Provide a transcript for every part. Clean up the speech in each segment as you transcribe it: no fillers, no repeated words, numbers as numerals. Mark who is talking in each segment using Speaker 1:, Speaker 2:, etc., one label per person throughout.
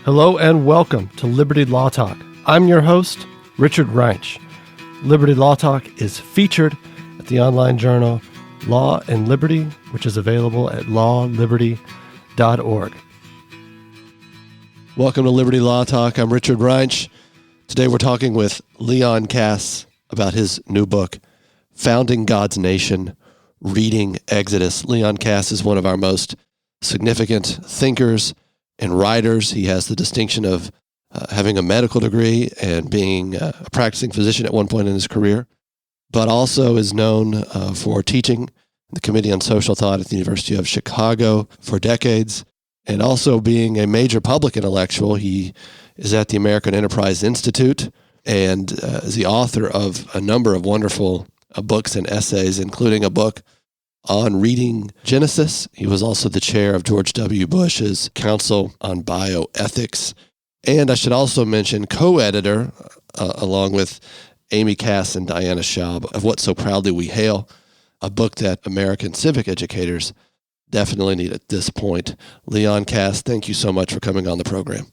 Speaker 1: Hello and welcome to Liberty Law Talk. I'm your host, Richard Reinsch. Liberty Law Talk is featured at the online journal Law and Liberty, which is available at lawliberty.org. Welcome to Liberty Law Talk. I'm Richard Reinsch. Today we're talking with Leon Kass about his new book, Founding God's Nation, Reading Exodus. Leon Kass is one of our most significant thinkers and writers. He has the distinction of having a medical degree and being a practicing physician at one point in his career, but also is known for teaching the Committee on Social Thought at the University of Chicago for decades, and also being a major public intellectual. He is at the American Enterprise Institute and is the author of a number of wonderful books and essays, including a book on reading Genesis. He was also the chair of George W. Bush's Council on Bioethics. And I should also mention co-editor, along with Amy Kass and Diane Schaub, of What So Proudly We Hail, a book that American civic educators definitely need at this point. Leon Kass, thank you so much for coming on the program.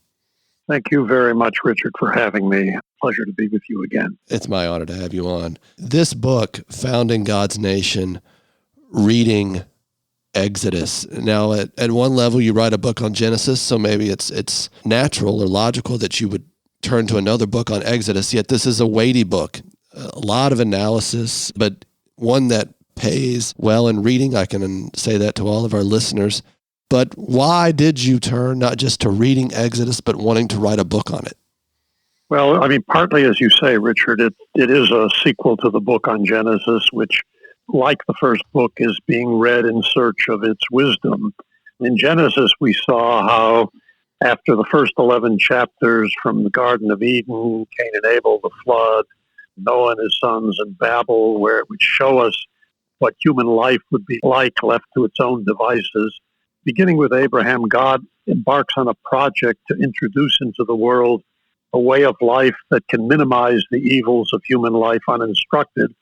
Speaker 2: Thank you very much, Richard, for having me. Pleasure to be with you again.
Speaker 1: It's my honor to have you on. This book, Founding God's Nation, Reading Exodus. Now, at one level, you write a book on Genesis, so maybe it's natural or logical that you would turn to another book on Exodus, yet this is a weighty book. A lot of analysis, but one that pays well in reading. I can say that to all of our listeners. But why did you turn not just to reading Exodus, but wanting to write a book on it?
Speaker 2: Well, partly, as you say, Richard, it is a sequel to the book on Genesis, which, like the first book, is being read in search of its wisdom. In Genesis, we saw how after the first 11 chapters from the Garden of Eden, Cain and Abel, the flood, Noah and his sons, and Babel, where it would show us what human life would be like left to its own devices. Beginning with Abraham, God embarks on a project to introduce into the world a way of life that can minimize the evils of human life uninstructed.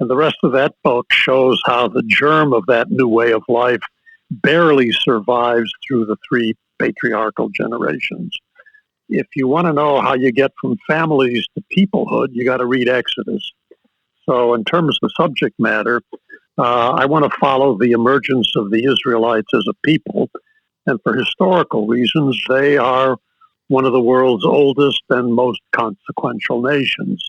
Speaker 2: And the rest of that book shows how the germ of that new way of life barely survives through the three patriarchal generations. If you want to know how you get from families to peoplehood, you got to read Exodus. So in terms of the subject matter, I want to follow the emergence of the Israelites as a people. And for historical reasons, they are one of the world's oldest and most consequential nations.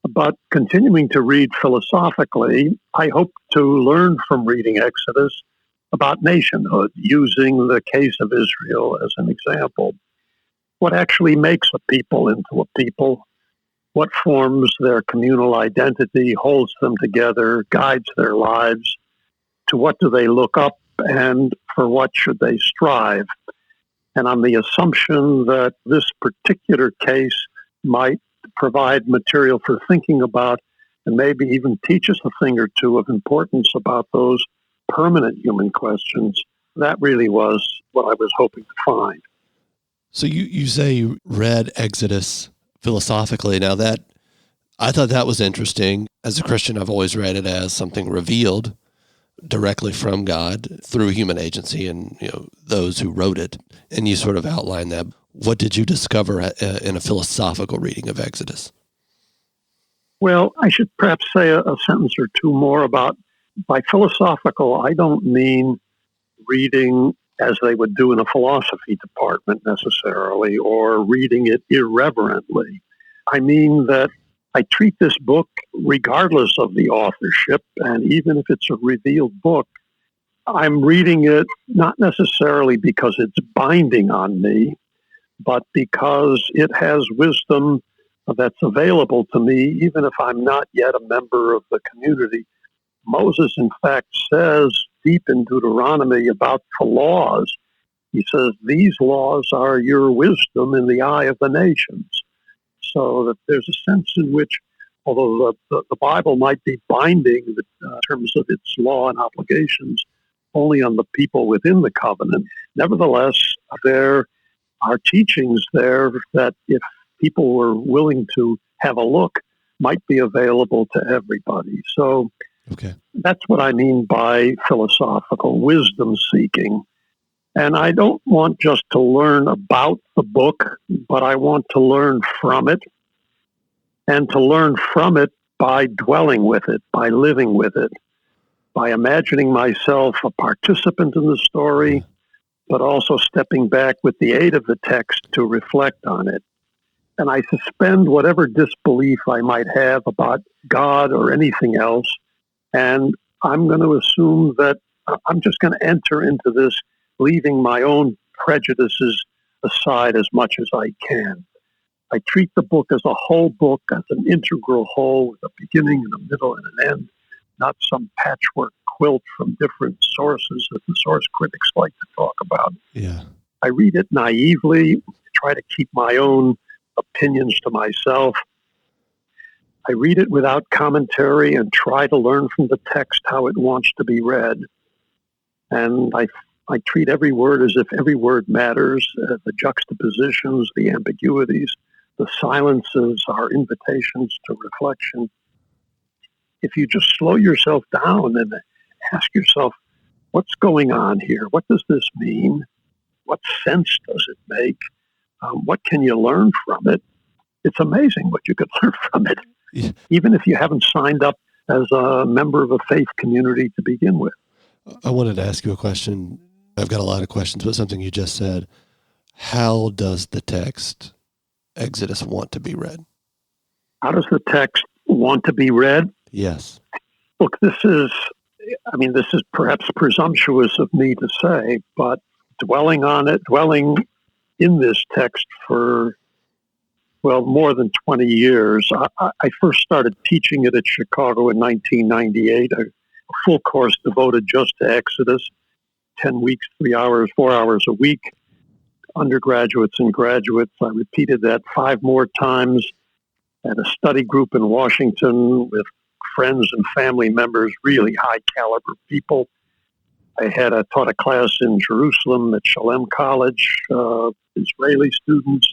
Speaker 2: But continuing to read philosophically, I hope to learn from reading Exodus about nationhood, using the case of Israel as an example. What actually makes a people into a people? What forms their communal identity, holds them together, guides their lives? To what do they look up, and for what should they strive? And on the assumption that this particular case might provide material for thinking about and maybe even teach us a thing or two of importance about those permanent human questions, that really was what I was hoping to find.
Speaker 1: So you say you read Exodus philosophically. Now I thought that was interesting. As a Christian, I've always read it as something revealed directly from God through human agency and those who wrote it. And you sort of outlined that. What did you discover in a philosophical reading of Exodus?
Speaker 2: Well, I should perhaps say a sentence or two more about, by philosophical, I don't mean reading as they would do in a philosophy department necessarily, or reading it irreverently. I mean that I treat this book, regardless of the authorship, and even if it's a revealed book, I'm reading it not necessarily because it's binding on me, but because it has wisdom that's available to me, even if I'm not yet a member of the community. Moses, in fact, says deep in Deuteronomy about the laws. He says, these laws are your wisdom in the eye of the nations. So that there's a sense in which, although the Bible might be binding in terms of its law and obligations only on the people within the covenant, nevertheless, there are teachings there that if people were willing to have a look, might be available to everybody. So
Speaker 1: okay.
Speaker 2: That's what I mean by philosophical wisdom seeking. And I don't want just to learn about the book, but I want to learn from it, and to learn from it by dwelling with it, by living with it, by imagining myself a participant in the story, but also stepping back with the aid of the text to reflect on it. And I suspend whatever disbelief I might have about God or anything else, and I'm going to assume that I'm just going to enter into this, leaving my own prejudices aside as much as I can. I treat the book as a whole book, as an integral whole with a beginning and a middle and an end, not some patchwork quilt from different sources that the source critics like to talk about.
Speaker 1: Yeah.
Speaker 2: I read it naively, try to keep my own opinions to myself. I read it without commentary and try to learn from the text how it wants to be read. And I treat every word as if every word matters, the juxtapositions, the ambiguities, the silences are invitations to reflection. If you just slow yourself down and ask yourself, what's going on here? What does this mean? What sense does it make? What can you learn from it? It's amazing what you could learn from it, even if you haven't signed up as a member of a faith community to begin with.
Speaker 1: I wanted to ask you a question. I've got a lot of questions, but something you just said. How does the text Exodus want to be read?
Speaker 2: How does the text want to be read?
Speaker 1: Yes.
Speaker 2: Look, this is perhaps presumptuous of me to say, but dwelling in this text for, more than 20 years. I first started teaching it at Chicago in 1998, a full course devoted just to Exodus, 10 weeks, 3 hours, 4 hours a week, undergraduates and graduates. I repeated that 5 more times at a study group in Washington with friends and family members, really high caliber people. I taught a class in Jerusalem at Shalem College, Israeli students,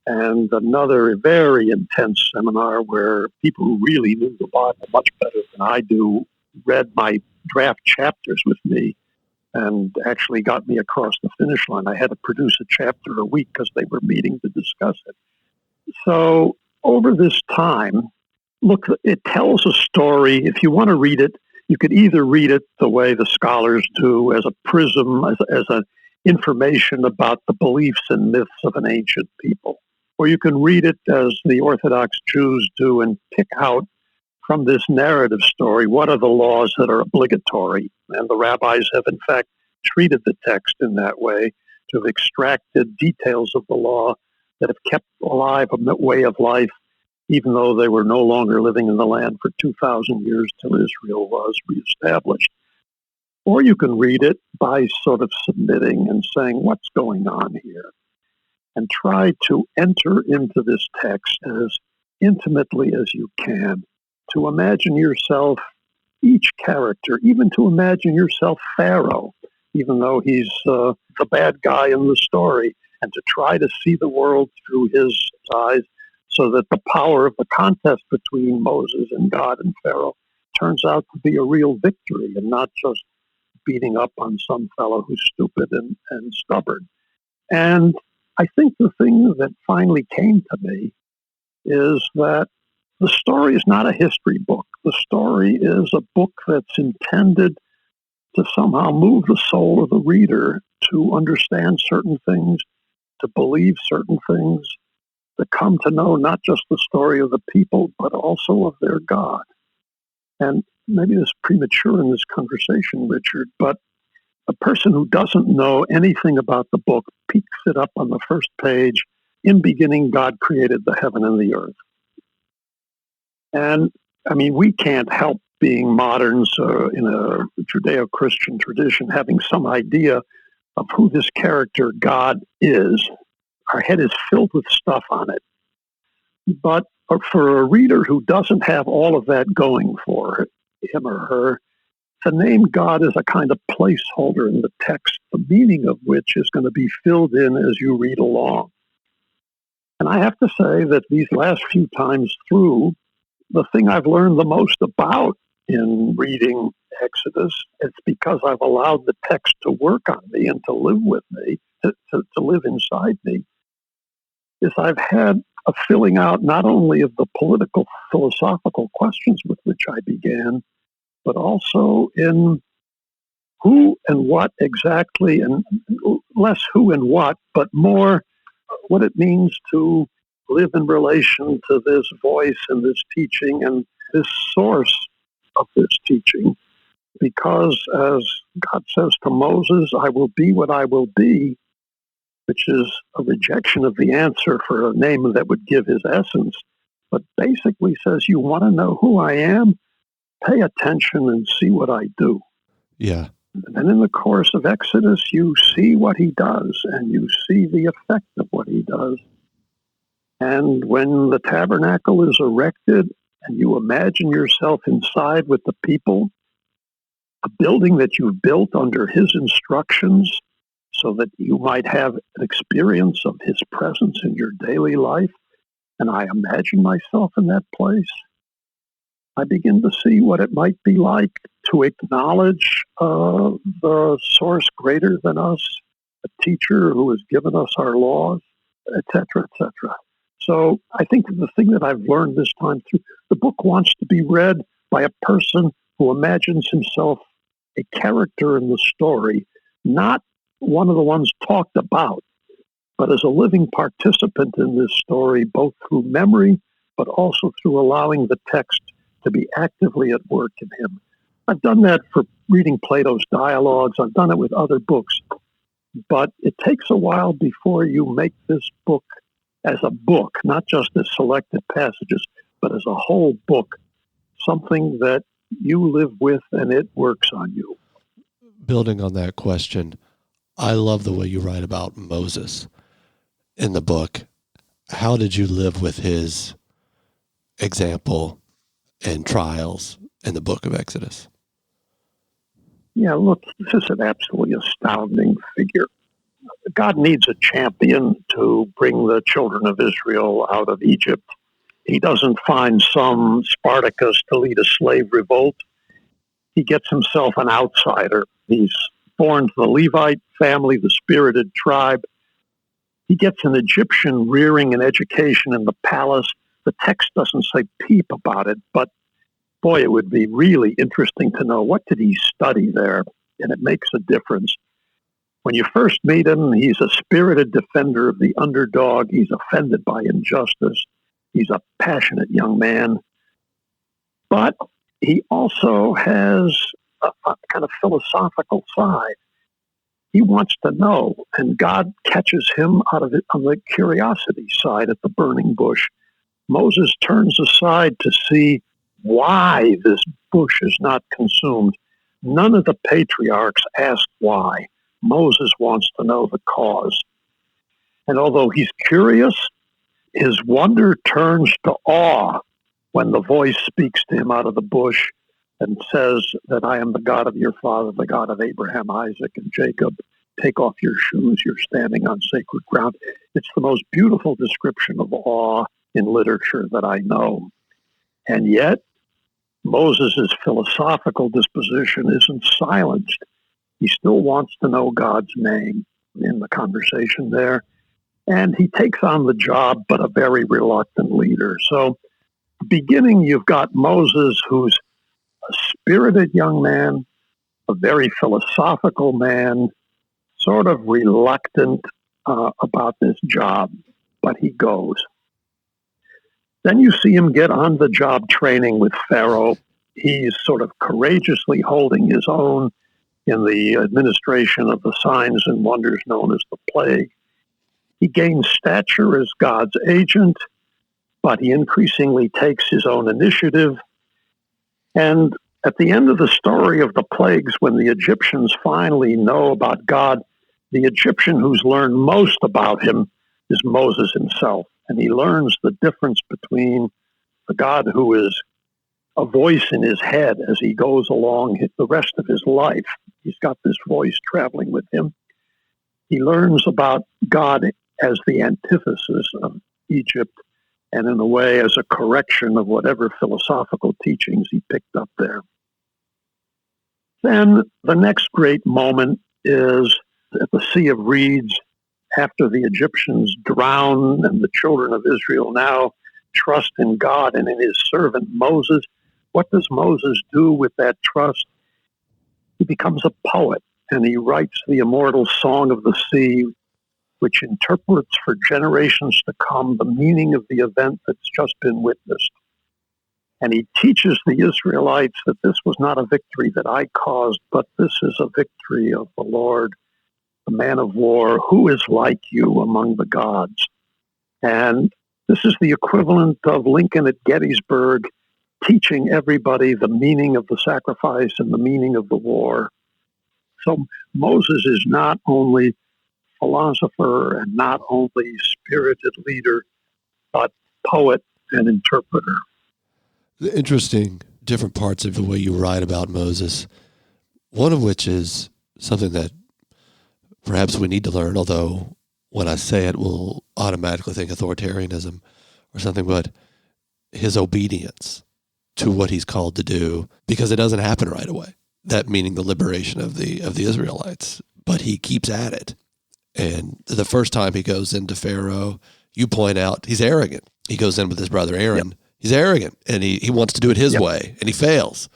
Speaker 2: and another very intense seminar where people who really knew the Bible much better than I do read my draft chapters with me and actually got me across the finish line. I had to produce a chapter a week because they were meeting to discuss it. So over this time, look, it tells a story. If you want to read it, you could either read it the way the scholars do, as a prism, as an information about the beliefs and myths of an ancient people. Or you can read it as the Orthodox Jews do and pick out from this narrative story what are the laws that are obligatory. And the rabbis have, in fact, treated the text in that way, to have extracted details of the law that have kept alive a way of life, even though they were no longer living in the land for 2,000 years till Israel was reestablished. Or you can read it by sort of submitting and saying, what's going on here? And try to enter into this text as intimately as you can, to imagine yourself each character, even to imagine yourself Pharaoh, even though he's the bad guy in the story, and to try to see the world through his eyes, so that the power of the contest between Moses and God and Pharaoh turns out to be a real victory and not just beating up on some fellow who's stupid and stubborn. And I think the thing that finally came to me is that the story is not a history book. The story is a book that's intended to somehow move the soul of the reader to understand certain things, to believe certain things, to come to know not just the story of the people, but also of their God. And maybe this is premature in this conversation, Richard, but a person who doesn't know anything about the book picks it up on the first page. In beginning, God created the heaven and the earth. And we can't help, being moderns in a Judeo-Christian tradition, having some idea of who this character God is. Our head is filled with stuff on it. But for a reader who doesn't have all of that going for him or her, the name God is a kind of placeholder in the text, the meaning of which is going to be filled in as you read along. And I have to say that these last few times through, the thing I've learned the most about in reading Exodus, it's because I've allowed the text to work on me and to live with me, to live inside me, is I've had a filling out not only of the political, philosophical questions with which I began, but also in who and what exactly, and less who and what, but more what it means to live in relation to this voice and this teaching and this source of this teaching. Because as God says to Moses, I will be what I will be, which is a rejection of the answer for a name that would give his essence, but basically says, you want to know who I am? Pay attention and see what I do.
Speaker 1: Yeah.
Speaker 2: And in the course of Exodus, you see what he does, and you see the effect of what he does. And when the tabernacle is erected, and you imagine yourself inside with the people, a building that you've built under his instructions so that you might have an experience of his presence in your daily life, and I imagine myself in that place, I begin to see what it might be like to acknowledge the source greater than us, a teacher who has given us our laws, etc., etc. So I think the thing that I've learned this time through, the book wants to be read by a person who imagines himself a character in the story, not one of the ones talked about, but as a living participant in this story, both through memory, but also through allowing the text to be actively at work in him. I've done that for reading Plato's dialogues. I've done it with other books. But it takes a while before you make this book as a book, not just as selected passages, but as a whole book, something that you live with and it works on you.
Speaker 1: Building on that question, I love the way you write about Moses in the book. How did you live with his example and trials in the book of Exodus?
Speaker 2: Yeah, look, this is an absolutely astounding figure. God needs a champion to bring the children of Israel out of Egypt. He doesn't find some Spartacus to lead a slave revolt. He gets himself an outsider. He's born to the Levite family, the spirited tribe. He gets an Egyptian rearing and education in the palace. The text doesn't say peep about it, but boy, it would be really interesting to know what did he study there, and it makes a difference. When you first meet him, he's a spirited defender of the underdog. He's offended by injustice. He's a passionate young man. But he also has a kind of philosophical side. He wants to know, and God catches him out of it on the curiosity side at the burning bush. Moses turns aside to see why this bush is not consumed. None of the patriarchs ask why. Moses wants to know the cause. And although he's curious, his wonder turns to awe when the voice speaks to him out of the bush and says that I am the God of your father, the God of Abraham, Isaac, and Jacob. Take off your shoes, you're standing on sacred ground. It's the most beautiful description of awe in literature that I know. And yet, Moses' philosophical disposition isn't silenced. He still wants to know God's name in the conversation there. And he takes on the job, but a very reluctant leader. So, beginning, you've got Moses, who's a spirited young man, a very philosophical man, sort of reluctant about this job, but he goes. Then you see him get on the job training with Pharaoh. He's sort of courageously holding his own in the administration of the signs and wonders known as the plague. He gains stature as God's agent, but he increasingly takes his own initiative. And at the end of the story of the plagues, when the Egyptians finally know about God, the Egyptian who's learned most about him is Moses himself. And he learns the difference between the God who is a voice in his head as he goes along the rest of his life. He's got this voice traveling with him. He learns about God as the antithesis of Egypt, and in a way as a correction of whatever philosophical teachings he picked up there. Then the next great moment is at the Sea of Reeds, after the Egyptians drown and the children of Israel now trust in God and in his servant Moses. What does Moses do with that trust? He becomes a poet, and he writes the immortal Song of the Sea, which interprets for generations to come the meaning of the event that's just been witnessed. And he teaches the Israelites that this was not a victory that I caused, but this is a victory of the Lord, the man of war, who is like you among the gods. And this is the equivalent of Lincoln at Gettysburg teaching everybody the meaning of the sacrifice and the meaning of the war. So Moses is not only philosopher and not only spirited leader, but poet and interpreter.
Speaker 1: The interesting different parts of the way you write about Moses, one of which is something that perhaps we need to learn, although when I say it, we'll automatically think authoritarianism or something, but his obedience to what he's called to do, because it doesn't happen right away. That meaning the liberation of the Israelites, but he keeps at it. And the first time he goes into Pharaoh, you point out he's arrogant. He goes in with his brother Aaron. Yep. He's arrogant, and he wants to do it his way, and he fails,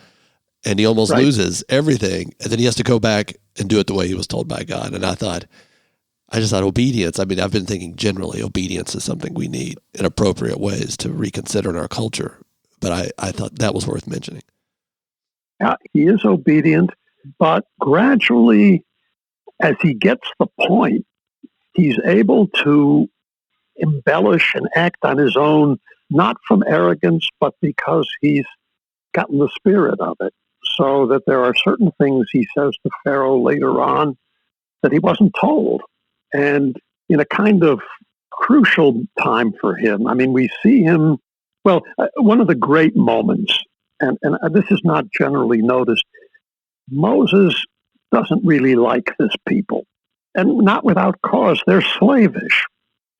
Speaker 1: and he almost loses everything, and then he has to go back and do it the way he was told by God. And I just thought obedience, I mean, I've been thinking generally obedience is something we need in appropriate ways to reconsider in our culture, but I thought that was worth mentioning.
Speaker 2: Yeah, he is obedient, but gradually, as he gets the point, he's able to embellish and act on his own, not from arrogance, but because he's gotten the spirit of it. So that there are certain things he says to Pharaoh later on that he wasn't told. And in a kind of crucial time for him, I mean, we see him, one of the great moments, and this is not generally noticed, Moses doesn't really like this people. And not without cause, they're slavish.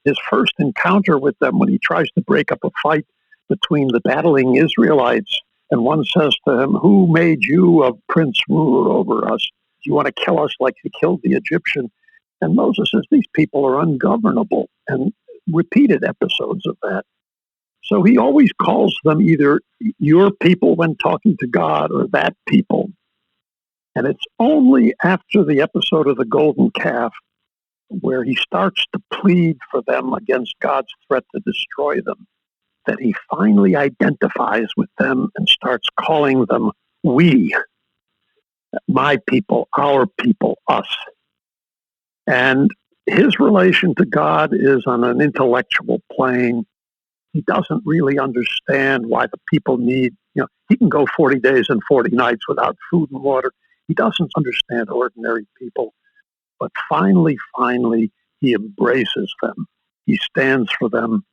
Speaker 2: His first encounter with them, when he tries to break up a fight between the battling Israelites, and one says to him, "Who made you a prince ruler over us? Do you want to kill us like you killed the Egyptian?" And Moses says, "These people are ungovernable," and repeated episodes of that. So he always calls them either your people when talking to God or that people. And it's only after the episode of the golden calf where he starts to plead for them against God's threat to destroy them, that he finally identifies with them and starts calling them we, my people, our people, us. And his relation to God is on an intellectual plane. He doesn't really understand why the people need, he can go 40 days and 40 nights without food and water. He doesn't understand ordinary people. But finally, he embraces them. He stands for them.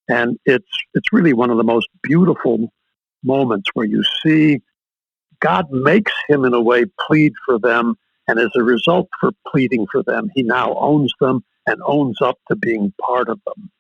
Speaker 2: And it's really one of the most beautiful moments where you see God makes him, in a way, plead for them. And as a result for pleading for them, he now owns them and owns up to being part of them.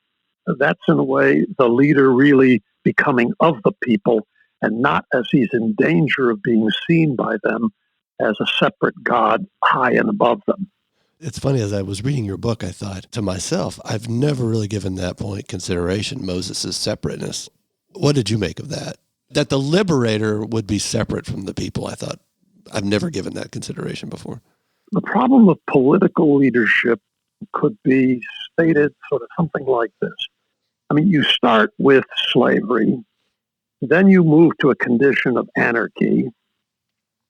Speaker 2: That's, in a way, the leader really becoming of the people, and not as he's in danger of being seen by them as a separate God high and above them.
Speaker 1: It's funny, as I was reading your book, I thought to myself, I've never really given that point consideration, Moses' separateness. What did you make of that? That the liberator would be separate from the people, I thought. I've never given that consideration before.
Speaker 2: The problem of political leadership could be stated sort of something like this. I mean, you start with slavery, then you move to a condition of anarchy,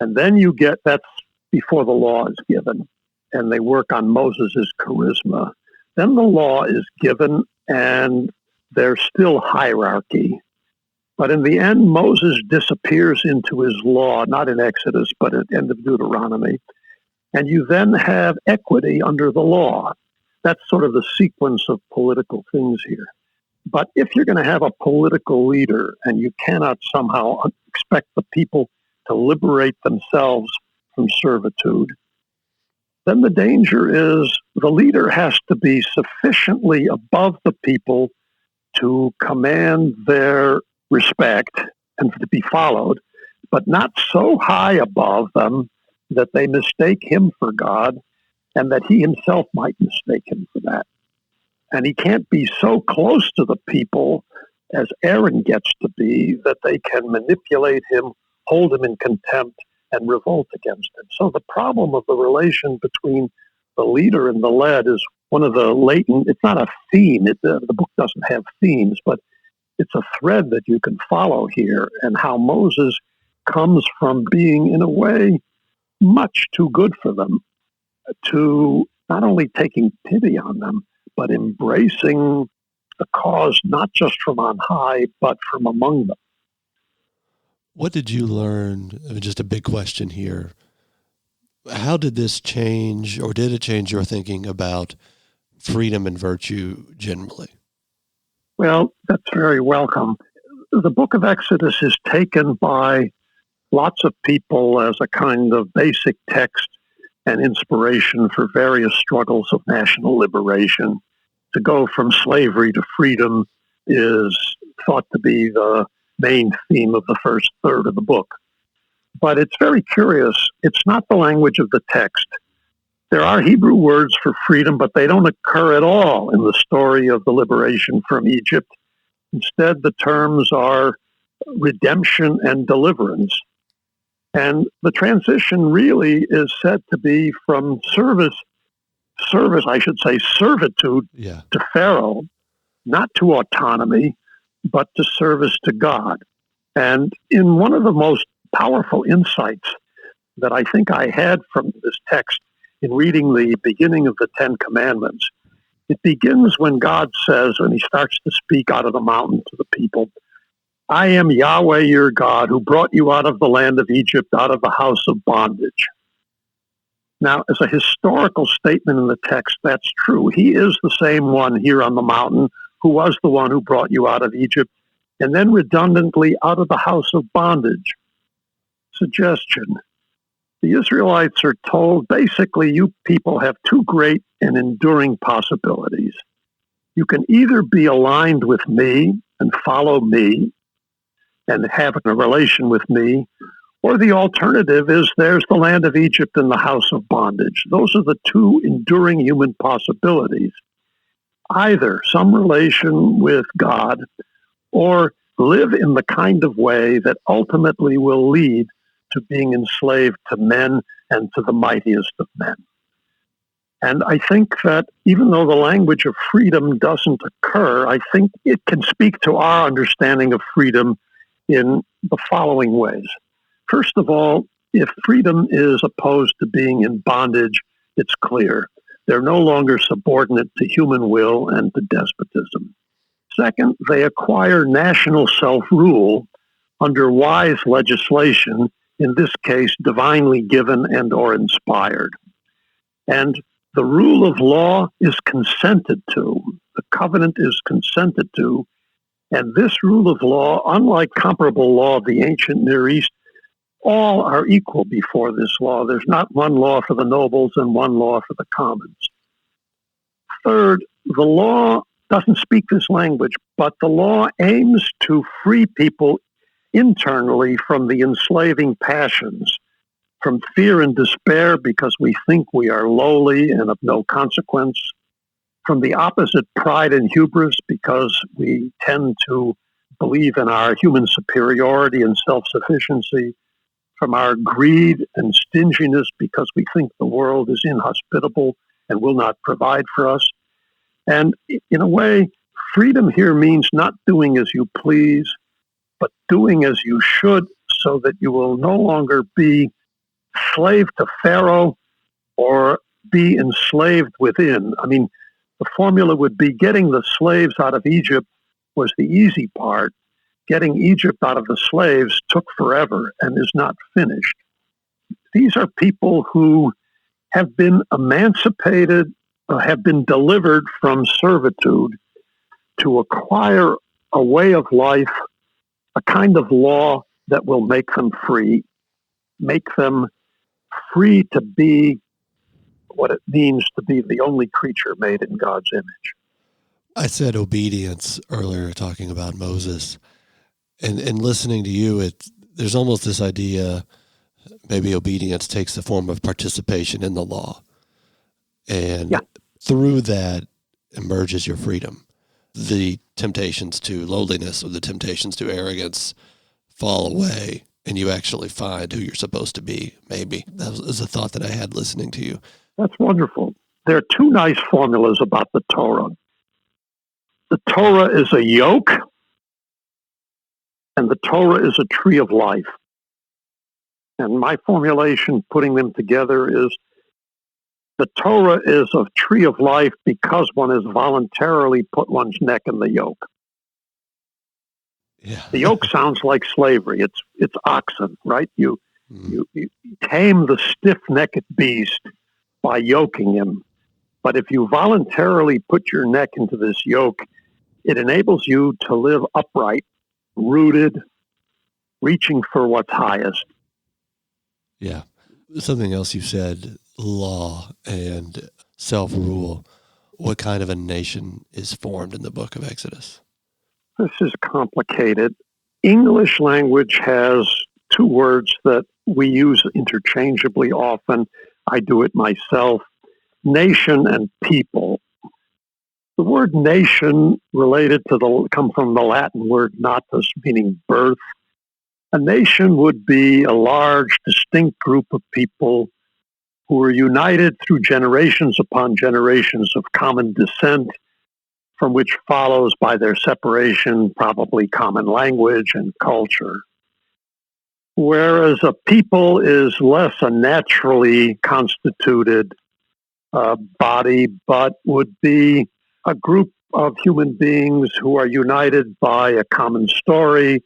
Speaker 2: and then that's before the law is given, and they work on Moses' charisma. Then the law is given, and there's still hierarchy. But in the end, Moses disappears into his law, not in Exodus, but at the end of Deuteronomy. And you then have equity under the law. That's sort of the sequence of political things here. But if you're going to have a political leader and you cannot somehow expect the people to liberate themselves from servitude, then the danger is the leader has to be sufficiently above the people to command their respect and to be followed, but not so high above them that they mistake him for God and that he himself might mistake him for that. And he can't be so close to the people as Aaron gets to be that they can manipulate him, hold him in contempt, and revolt against him. So the problem of the relation between the leader and the led is one of the latent, it's not a theme, the book doesn't have themes, but it's a thread that you can follow here, and how Moses comes from being, in a way, much too good for them, to not only taking pity on them, but embracing the cause not just from on high, but from among them.
Speaker 1: What did you learn? Just a big question here. How did this change, or did it change your thinking about freedom and virtue generally?
Speaker 2: Well, that's very welcome. The book of Exodus is taken by lots of people as a kind of basic text and inspiration for various struggles of national liberation. To go from slavery to freedom is thought to be the main theme of the first third of the book. But it's very curious. It's not the language of the text. There are Hebrew words for freedom, but they don't occur at all in the story of the liberation from Egypt. Instead, the terms are redemption and deliverance. And the transition really is said to be from servitude to Pharaoh, not to autonomy, but to service to God. And in one of the most powerful insights that I think I had from this text in reading the beginning of the Ten Commandments, it begins when God says, when he starts to speak out of the mountain to the people, I am Yahweh your God who brought you out of the land of Egypt, out of the house of bondage. Now, as a historical statement in the text, that's true. He is the same one here on the mountain who was the one who brought you out of Egypt, and then redundantly out of the house of bondage. Suggestion. The Israelites are told, basically, you people have two great and enduring possibilities. You can either be aligned with me and follow me and have a relation with me, or the alternative is there's the land of Egypt and the house of bondage. Those are the two enduring human possibilities. Either some relation with God or live in the kind of way that ultimately will lead to being enslaved to men and to the mightiest of men. And I think that even though the language of freedom doesn't occur, I think it can speak to our understanding of freedom in the following ways. First of all, if freedom is opposed to being in bondage, it's clear. They're no longer subordinate to human will and to despotism. Second, they acquire national self-rule under wise legislation, in this case, divinely given and or inspired. And the rule of law is consented to. The covenant is consented to. And this rule of law, unlike comparable law of the ancient Near East, all are equal before this law. There's not one law for the nobles and one law for the commons. Third, the law doesn't speak this language, but the law aims to free people internally from the enslaving passions, from fear and despair because we think we are lowly and of no consequence, from the opposite pride and hubris because we tend to believe in our human superiority and self-sufficiency, from our greed and stinginess because we think the world is inhospitable and will not provide for us. And in a way, freedom here means not doing as you please, but doing as you should so that you will no longer be slave to Pharaoh or be enslaved within. I mean, the formula would be getting the slaves out of Egypt was the easy part. Getting Egypt out of the slaves took forever and is not finished. These are people who have been emancipated, have been delivered from servitude to acquire a way of life, a kind of law that will make them free to be what it means to be the only creature made in God's image.
Speaker 1: I said obedience earlier, talking about Moses. And listening to you, there's almost this idea, maybe obedience takes the form of participation in the law. And
Speaker 2: Yeah.
Speaker 1: through that emerges your freedom. The temptations to lowliness or the temptations to arrogance fall away, and you actually find who you're supposed to be, maybe. That was a thought that I had listening to you.
Speaker 2: That's wonderful. There are two nice formulas about the Torah. The Torah is a yoke, and the Torah is a tree of life. And my formulation, putting them together, is the Torah is a tree of life because one has voluntarily put one's neck in the yoke.
Speaker 1: Yeah.
Speaker 2: The yoke sounds like slavery. It's oxen, right? You tame the stiff-necked beast by yoking him. But if you voluntarily put your neck into this yoke, it enables you to live upright, rooted, reaching for what's highest.
Speaker 1: Yeah. Something else you said, law and self-rule. What kind of a nation is formed in the book of Exodus?
Speaker 2: This is complicated. English language has two words that we use interchangeably often. I do it myself. Nation and people. The word nation come from the Latin word natus, meaning birth. A nation would be a large, distinct group of people who are united through generations upon generations of common descent, from which follows by their separation probably common language and culture. Whereas a people is less a naturally constituted body, but would be a group of human beings who are united by a common story,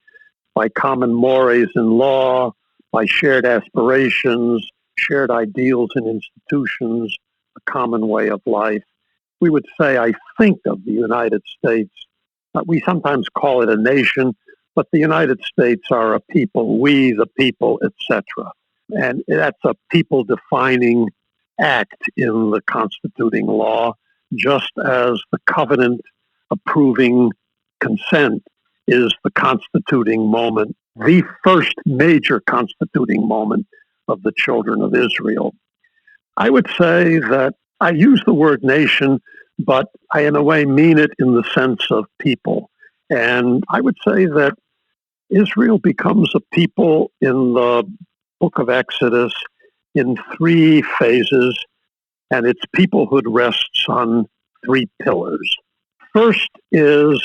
Speaker 2: by common mores and law, by shared aspirations, shared ideals and institutions, a common way of life. We would say, I think of the United States, we sometimes call it a nation, but the United States are a people, we the people, etc. And that's a people-defining act in the constituting law, just as the covenant approving consent is the constituting moment, the first major constituting moment of the children of Israel. I would say that I use the word nation, but I in a way mean it in the sense of people. And I would say that Israel becomes a people in the book of Exodus in three phases, and its peoplehood rests on three pillars. First is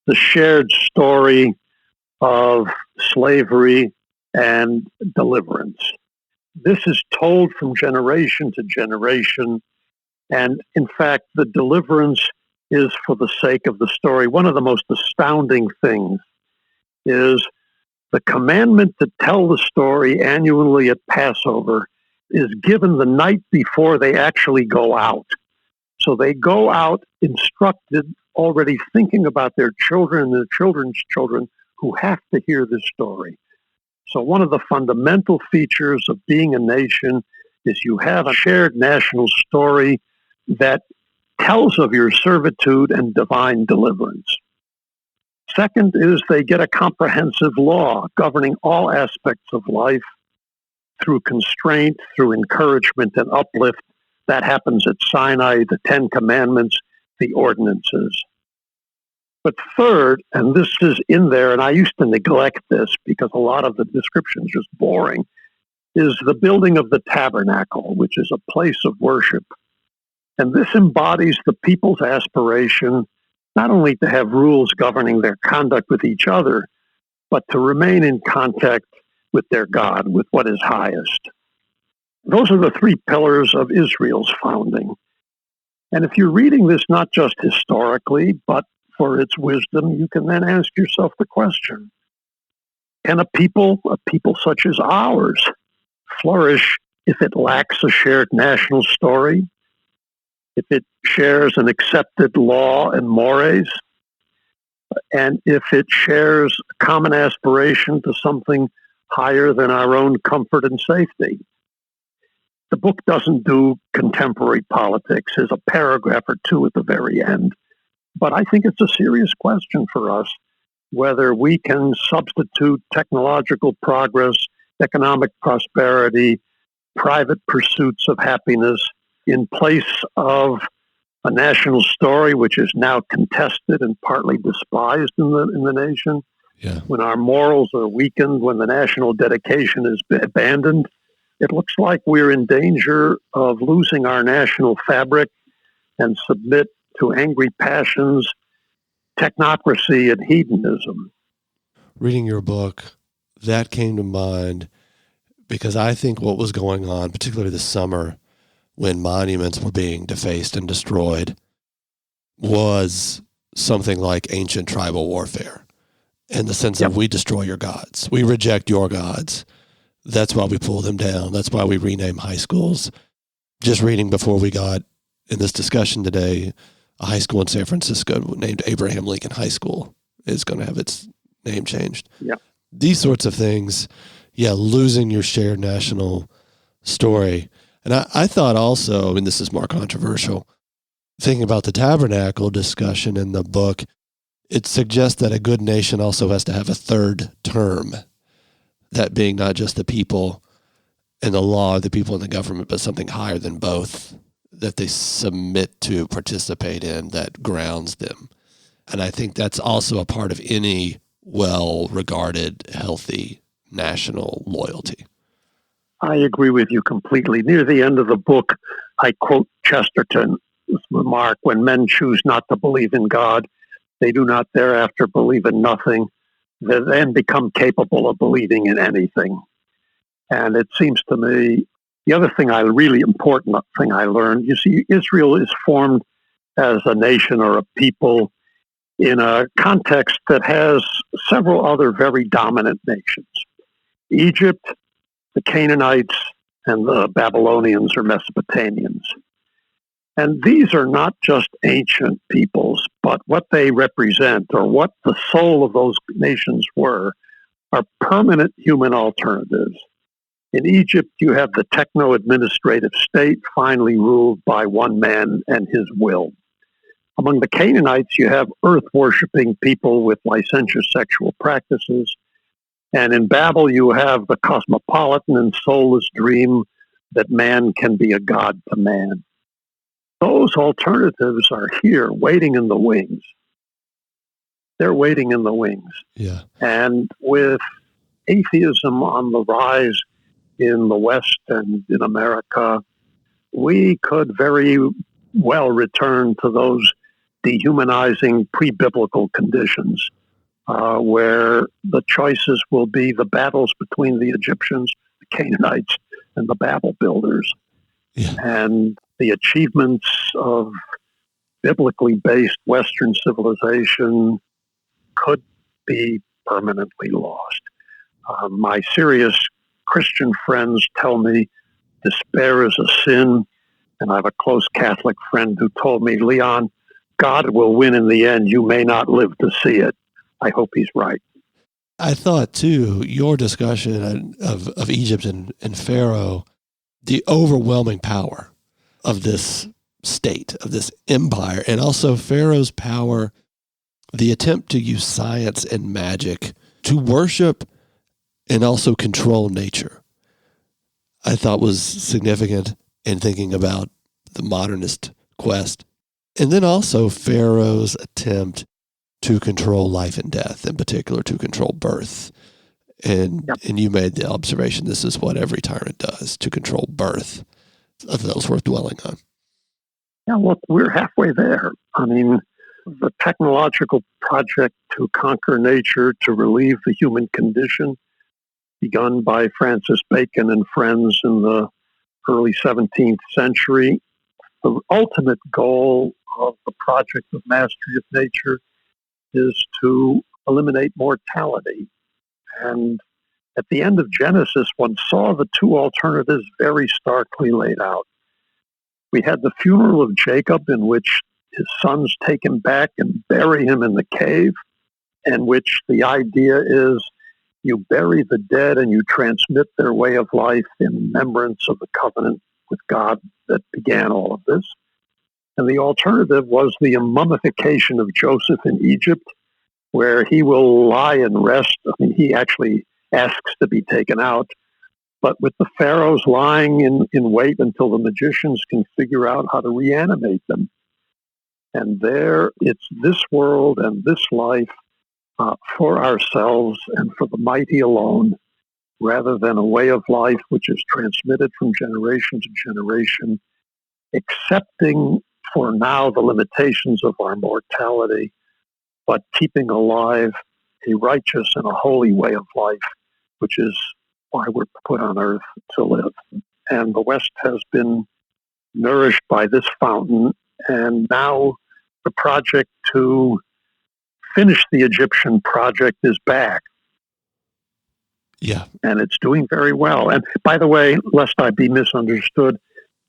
Speaker 2: the shared story of slavery and deliverance. This is told from generation to generation, and in fact, the deliverance is for the sake of the story. One of the most astounding things is the commandment to tell the story annually at Passover is given the night before they actually go out. So they go out instructed, already thinking about their children and their children's children who have to hear this story. So one of the fundamental features of being a nation is you have a shared national story that tells of your servitude and divine deliverance. Second is they get a comprehensive law governing all aspects of life through constraint, through encouragement and uplift. That happens at Sinai, the Ten Commandments, the ordinances. But third, and this is in there, and I used to neglect this because a lot of the description is just boring, is the building of the tabernacle, which is a place of worship. And this embodies the people's aspiration not only to have rules governing their conduct with each other, but to remain in contact with their God, with what is highest. Those are the three pillars of Israel's founding. And if you're reading this not just historically, but for its wisdom, you can then ask yourself the question, can a people such as ours, flourish if it lacks a shared national story, if it shares an accepted law and mores, and if it shares a common aspiration to something higher than our own comfort and safety? The book doesn't do contemporary politics. There's a paragraph or two at the very end. But I think it's a serious question for us, whether we can substitute technological progress economic prosperity, private pursuits of happiness in place of a national story which is now contested and partly despised in the nation.
Speaker 1: Yeah.
Speaker 2: When our morals are weakened, when the national dedication is abandoned, it looks like we're in danger of losing our national fabric and submit to angry passions, technocracy, and hedonism.
Speaker 1: Reading your book, that came to mind because I think what was going on, particularly this summer when monuments were being defaced and destroyed, was something like ancient tribal warfare in the sense of we destroy your gods. We reject your gods. That's why we pull them down. That's why we rename high schools. Just reading before we got in this discussion today, a high school in San Francisco named Abraham Lincoln High School is going to have its name changed.
Speaker 2: Yeah.
Speaker 1: These sorts of things, losing your shared national story. And I thought also, and this is more controversial, thinking about the tabernacle discussion in the book, it suggests that a good nation also has to have a third term, that being not just the people and the law, the people in the government, but something higher than both that they submit to, participate in, that grounds them. And I think that's also a part of any well-regarded, healthy national loyalty.
Speaker 2: I agree with you completely. Near the end of the book, I quote Chesterton's remark, "When men choose not to believe in God, they do not thereafter believe in nothing. They then become capable of believing in anything." And it seems to me, the other thing really important thing I learned, you see, Israel is formed as a nation or a people in a context that has several other very dominant nations. Egypt, the Canaanites, and the Babylonians or Mesopotamians. And these are not just ancient peoples, but what they represent or what the soul of those nations were are permanent human alternatives. In Egypt, you have the techno-administrative state finally ruled by one man and his will. Among the Canaanites, you have earth-worshipping people with licentious sexual practices. And in Babel, you have the cosmopolitan and soulless dream that man can be a god to man. Those alternatives are here, waiting in the wings. They're waiting in the wings.
Speaker 1: Yeah.
Speaker 2: And with atheism on the rise in the West and in America, we could very well return to those dehumanizing pre-biblical conditions where the choices will be the battles between the Egyptians, the Canaanites, and the Babel builders.
Speaker 1: Yeah.
Speaker 2: And the achievements of biblically based Western civilization could be permanently lost. My serious Christian friends tell me despair is a sin, and I have a close Catholic friend who told me, "Leon, God will win in the end. You may not live to see it." I hope he's right.
Speaker 1: I thought, too, your discussion of Egypt and Pharaoh, the overwhelming power of this state, of this empire, and also Pharaoh's power, the attempt to use science and magic to worship and also control nature, I thought was significant in thinking about the modernist quest. And then also Pharaoh's attempt to control life and death, in particular to control birth. And you made the observation, this is what every tyrant does, to control birth. I thought that was worth dwelling on.
Speaker 2: Yeah, look, we're halfway there. I mean, the technological project to conquer nature, to relieve the human condition, begun by Francis Bacon and friends in the early 17th century. The ultimate goal of the project of mastery of nature is to eliminate mortality. And at the end of Genesis, one saw the two alternatives very starkly laid out. We had the funeral of Jacob, in which his sons take him back and bury him in the cave, in which the idea is you bury the dead and you transmit their way of life in remembrance of the covenant with God that began all of this. And the alternative was the mummification of Joseph in Egypt, where he will lie and rest. I mean, he actually asks to be taken out, but with the pharaohs lying in wait until the magicians can figure out how to reanimate them. And there, it's this world and this life for ourselves and for the mighty alone, rather than a way of life which is transmitted from generation to generation, accepting for now the limitations of our mortality, but keeping alive a righteous and a holy way of life, which is why we're put on earth to live. And the West has been nourished by this fountain, and now the project to finish the Egyptian project is back.
Speaker 1: Yeah.
Speaker 2: And it's doing very well. And by the way, lest I be misunderstood,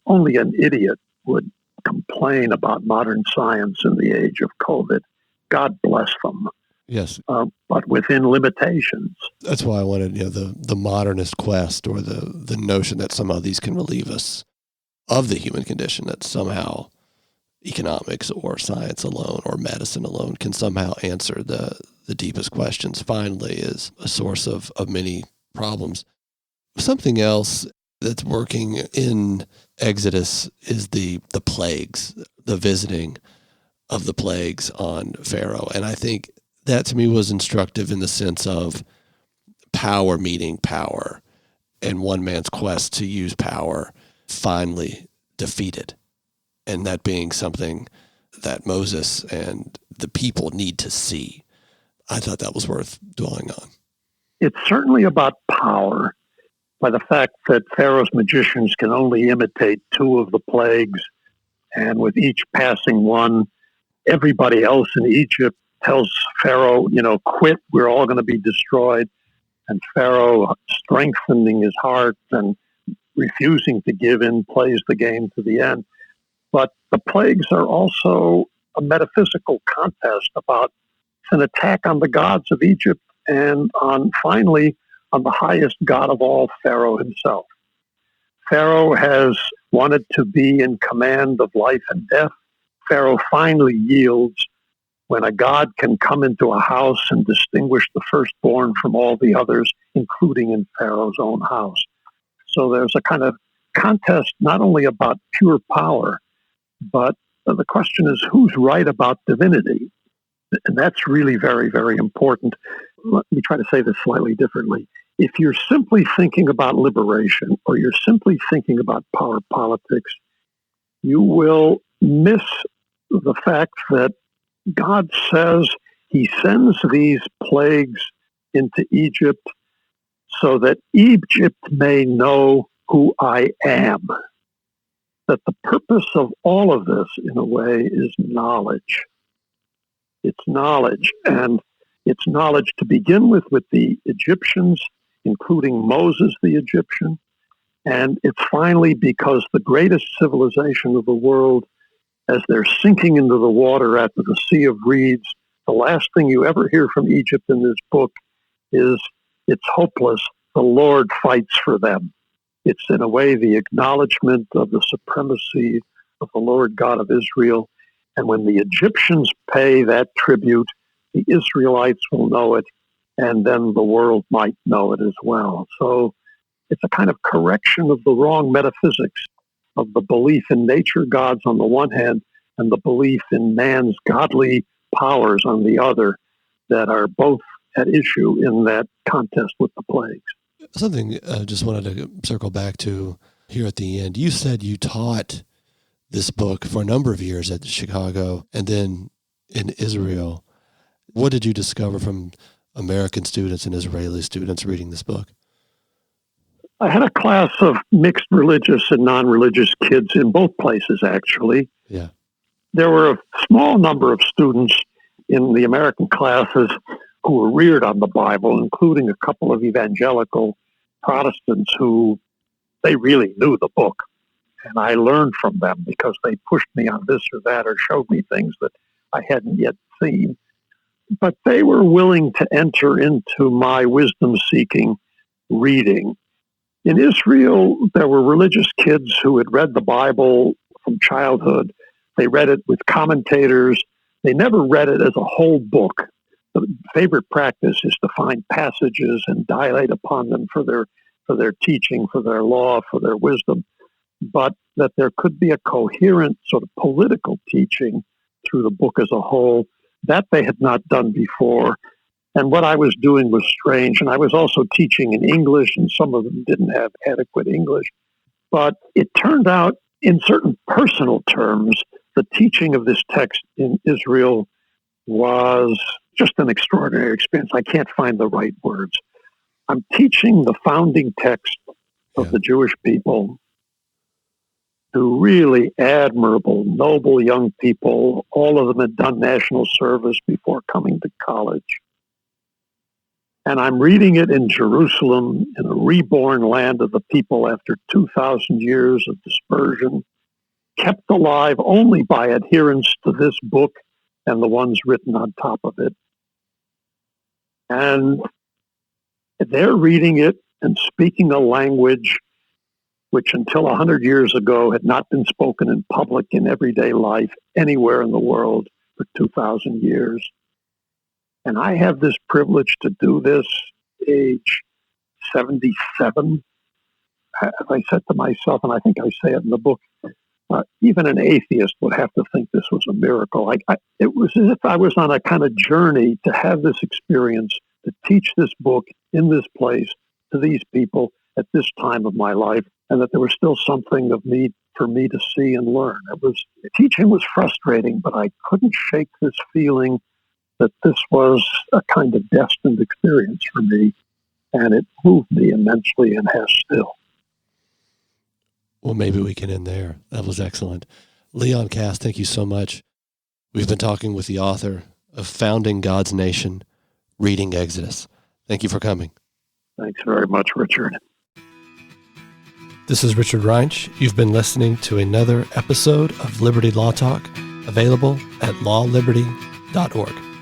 Speaker 2: only an idiot would complain about modern science in the age of COVID. God bless them.
Speaker 1: Yes.
Speaker 2: But within limitations.
Speaker 1: That's why I wanted, the modernist quest, or the notion that somehow these can relieve us of the human condition, that somehow economics or science alone or medicine alone can somehow answer the deepest questions, finally, is a source of many problems. Something else that's working in Exodus is the plagues, the visiting of the plagues on Pharaoh. And I think that to me was instructive in the sense of power meeting power, and one man's quest to use power finally defeated. And that being something that Moses and the people need to see. I thought that was worth dwelling on.
Speaker 2: It's certainly about power, by the fact that Pharaoh's magicians can only imitate 2 of the plagues, and with each passing one, everybody else in Egypt tells Pharaoh, quit, we're all going to be destroyed. And Pharaoh, strengthening his heart and refusing to give in, plays the game to the end. But the plagues are also a metaphysical contest about an attack on the gods of Egypt and finally on the highest god of all, Pharaoh himself. Pharaoh has wanted to be in command of life and death. Pharaoh finally yields when a god can come into a house and distinguish the firstborn from all the others, including in Pharaoh's own house. So there's a kind of contest not only about pure power, but the question is who's right about divinity. And that's really very, very important. Let me try to say this slightly differently. If you're simply thinking about liberation, or you're simply thinking about power politics, you will miss the fact that God says he sends these plagues into Egypt so that Egypt may know who I am. That the purpose of all of this, in a way, is knowledge. It's knowledge, and it's knowledge to begin with the Egyptians, including Moses the Egyptian, and it's finally because the greatest civilization of the world, as they're sinking into the water after the Sea of Reeds, the last thing you ever hear from Egypt in this book is, it's hopeless, the Lord fights for them. It's in a way the acknowledgement of the supremacy of the Lord God of Israel. And when the Egyptians pay that tribute, the Israelites will know it, and then the world might know it as well. So it's a kind of correction of the wrong metaphysics of the belief in nature gods on the one hand and the belief in man's godly powers on the other, that are both at issue in that contest with the plagues.
Speaker 1: Something I just wanted to circle back to here at the end. You said you taught this book for a number of years at Chicago and then in Israel. What did you discover from American students and Israeli students reading this book?
Speaker 2: I had a class of mixed religious and non-religious kids in both places, actually.
Speaker 1: Yeah.
Speaker 2: There were a small number of students in the American classes who were reared on the Bible, including a couple of evangelical Protestants who they really knew the book. And I learned from them because they pushed me on this or that or showed me things that I hadn't yet seen. But they were willing to enter into my wisdom-seeking reading. In Israel, there were religious kids who had read the Bible from childhood. They read it with commentators. They never read it as a whole book. The favorite practice is to find passages and dilate upon them for their for their teaching, for their law, for their wisdom, but that there could be a coherent sort of political teaching through the book as a whole. That they had not done before. And what I was doing was strange. And I was also teaching in English, and some of them didn't have adequate English. But it turned out, in certain personal terms, the teaching of this text in Israel was just an extraordinary experience. I can't find the right words. I'm teaching the founding text of the Jewish people to really admirable, noble young people. All of them had done national service before coming to college. And I'm reading it in Jerusalem, in a reborn land of the people after 2,000 years of dispersion, kept alive only by adherence to this book and the ones written on top of it. And they're reading it and speaking a language which until 100 years ago had not been spoken in public in everyday life anywhere in the world for 2,000 years. And I have this privilege to do this, age 77. As I said to myself, and I think I say it in the book, even an atheist would have to think this was a miracle. It was as if I was on a kind of journey to have this experience, to teach this book in this place to these people at this time of my life, and that there was still something of me for me to see and learn. Teaching was frustrating, but I couldn't shake this feeling that this was a kind of destined experience for me, and it moved me immensely and has still.
Speaker 1: Well, maybe we can end there. That was excellent. Leon Kass, thank you so much. We've been talking with the author of Founding God's Nation, Reading Exodus. Thank you for coming.
Speaker 2: Thanks very much, Richard.
Speaker 1: This is Richard Reinsch. You've been listening to another episode of Liberty Law Talk, available at lawliberty.org.